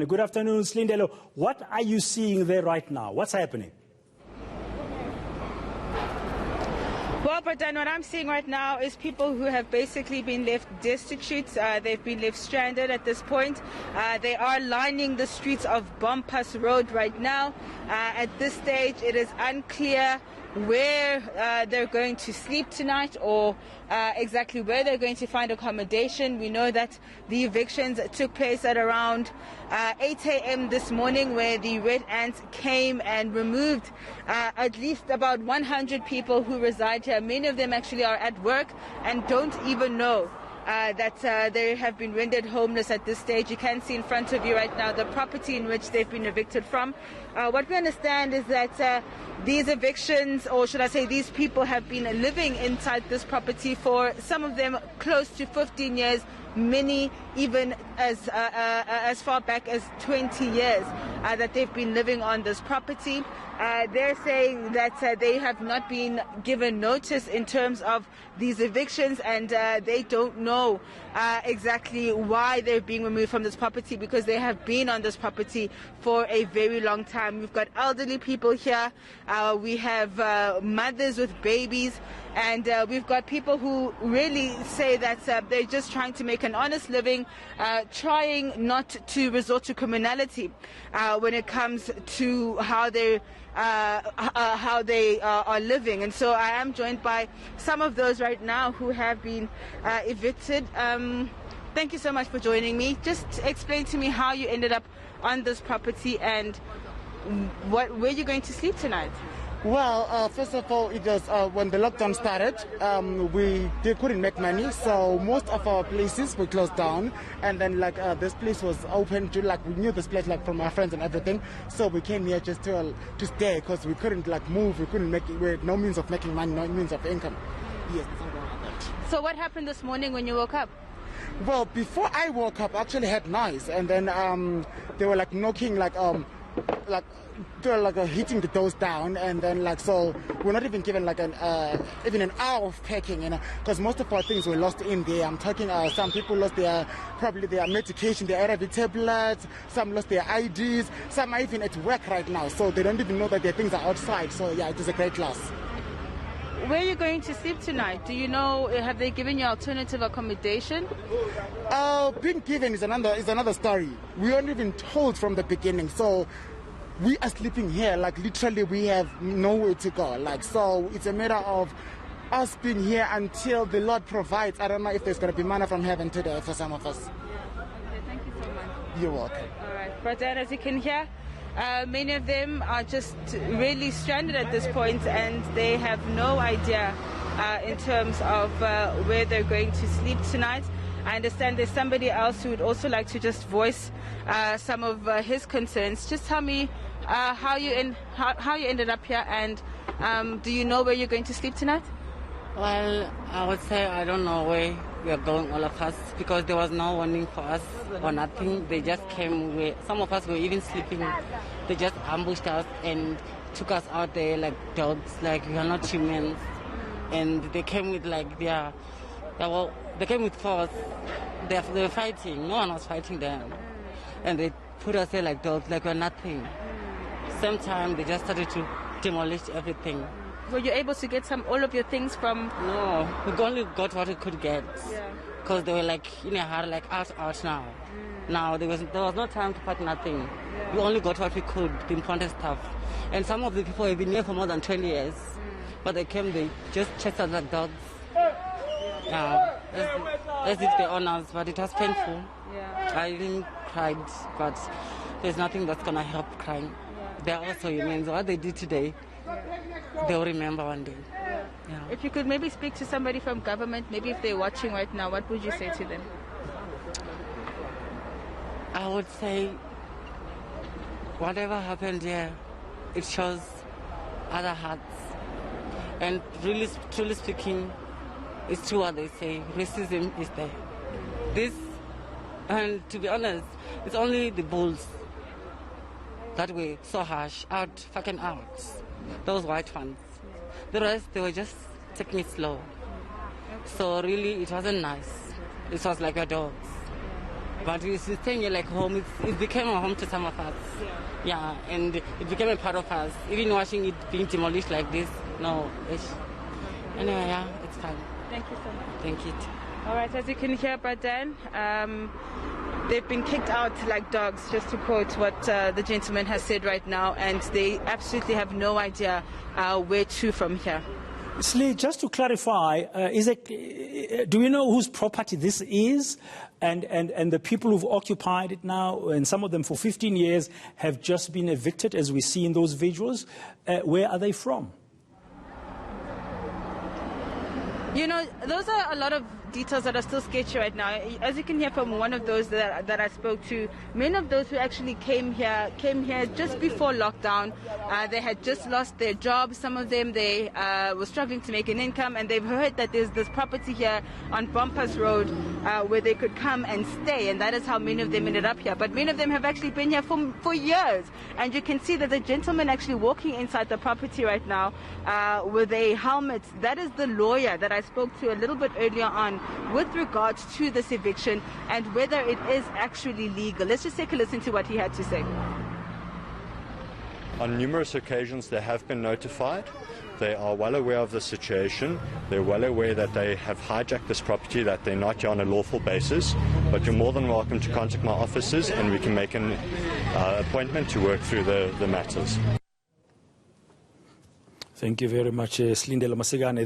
Good afternoon, Silindelo. What are you seeing there right now? What's happening? Well, Bradan, what I'm seeing right now is people who have basically been left destitute. They've been left stranded at this point. They are lining the streets of Bompas Road right now. At this stage, it is unclear where they're going to sleep tonight or exactly where they're going to find accommodation. We know that the evictions took place at around 8 a.m. this morning, where the Red Ants came and removed at least about 100 people who reside here. Many of them actually are at work and don't even know that they have been rendered homeless at this stage. You can see in front of you right now the property in which they've been evicted from. What we understand is that these evictions, or should I say these people, have been living inside this property for some of them close to 15 years, many even as far back as 20 years that they've been living on this property. They're saying that they have not been given notice in terms of these evictions, and they don't know exactly why they're being removed from this property, because they have been on this property for a very long time. We've got elderly people here, we have mothers with babies, and we've got people who really say that they're just trying to make an honest living, trying not to resort to criminality when it comes to how they are living. And so I am joined by some of those right now who have been evicted. Thank you so much for joining me. Just explain to me how you ended up on this property and where you're going to sleep tonight. Well, first of all, it was when the lockdown started, they couldn't make money, so most of our places were closed down, and then this place was open to, we knew this place from our friends and everything, so we came here just to stay, because we couldn't move, we couldn't make it, we had no means of making money, no means of income. Yes, something like that. So what happened this morning when you woke up? Well, before I woke up, I actually had noise, and then they were knocking, they were hitting the doors down, and then so we're not even given even an hour of packing, because most of our things were lost in there. I'm talking some people lost probably their medication, their ARV tablets, some lost their IDs, some are even at work right now, so they don't even know that their things are outside. So yeah, it is a great loss. Where are you going to sleep tonight? Do you know, have they given you alternative accommodation? Being given is another story. We weren't even told from the beginning, so we are sleeping here, literally we have nowhere to go. So it's a matter of us being here until the Lord provides. I don't know if there's going to be manna from heaven today for some of us. Okay, thank you so much. You're welcome. All right, but then as you can hear, many of them are just really stranded at this point, and they have no idea in terms of where they're going to sleep tonight. I understand there's somebody else who would also like to just voice some of his concerns. Just tell me how you ended up here, and do you know where you're going to sleep tonight? Well, I would say I don't know where we are going, all of us, because there was no warning for us or nothing. They just came. Some of us were even sleeping. They just ambushed us and took us out there like dogs, like we are not humans. And they came with they came with force. They were fighting. No one was fighting them. And they put us there like dogs, like we're nothing. Same time, they just started to demolish everything. Were you able to get all of your things from? No, we only got what we could get. Because they were in a hurry, out now. Now there was no time to pack nothing. Yeah. We only got what we could, the important stuff. And some of the people have been here for more than 20 years. But they came, they just chased us like dogs. As if they own us, but it was painful. Yeah. I even cried, but there's nothing that's going to help crying. Yeah. They're also humans. What they did today, they'll remember one day. Yeah. If you could maybe speak to somebody from government, maybe if they're watching right now, what would you say to them? I would say whatever happened here, it shows other hearts. And really, truly speaking, it's true what they say. Racism is there. And to be honest, it's only the bulls that were so harsh, fucking out. Those white ones. The rest, they were just taking it slow. So really, it wasn't nice. It was like a dogs. But it's staying here like home. It became a home to some of us. Yeah, and it became a part of us. Even watching it being demolished like this, no. Anyway, yeah, it's fine. Thank you so much. Thank you. All right, as you can hear, Badan, they've been kicked out like dogs, just to quote what the gentleman has said right now, and they absolutely have no idea where to from here. Slee, just to clarify, do we know whose property this is? And the people who've occupied it now, and some of them for 15 years, have just been evicted, as we see in those visuals. Where are they from? You know, those are a lot of details that are still sketchy right now. As you can hear from one of those that I spoke to, many of those who actually came here just before lockdown. They had just lost their jobs. Some of them, they were struggling to make an income, and they've heard that there's this property here on Bumpers Road where they could come and stay, and that is how many of them ended up here. But many of them have actually been here for years, and you can see that the gentleman actually walking inside the property right now with a helmet, that is the lawyer that I spoke to a little bit earlier on with regards to this eviction and whether it is actually legal. Let's just take a listen to what he had to say. On numerous occasions they have been notified. They are well aware of the situation. They're well aware that they have hijacked this property, that they're not here on a lawful basis. But you're more than welcome to contact my offices and we can make an appointment to work through the matters. Thank you very much, Silindelo Masikane.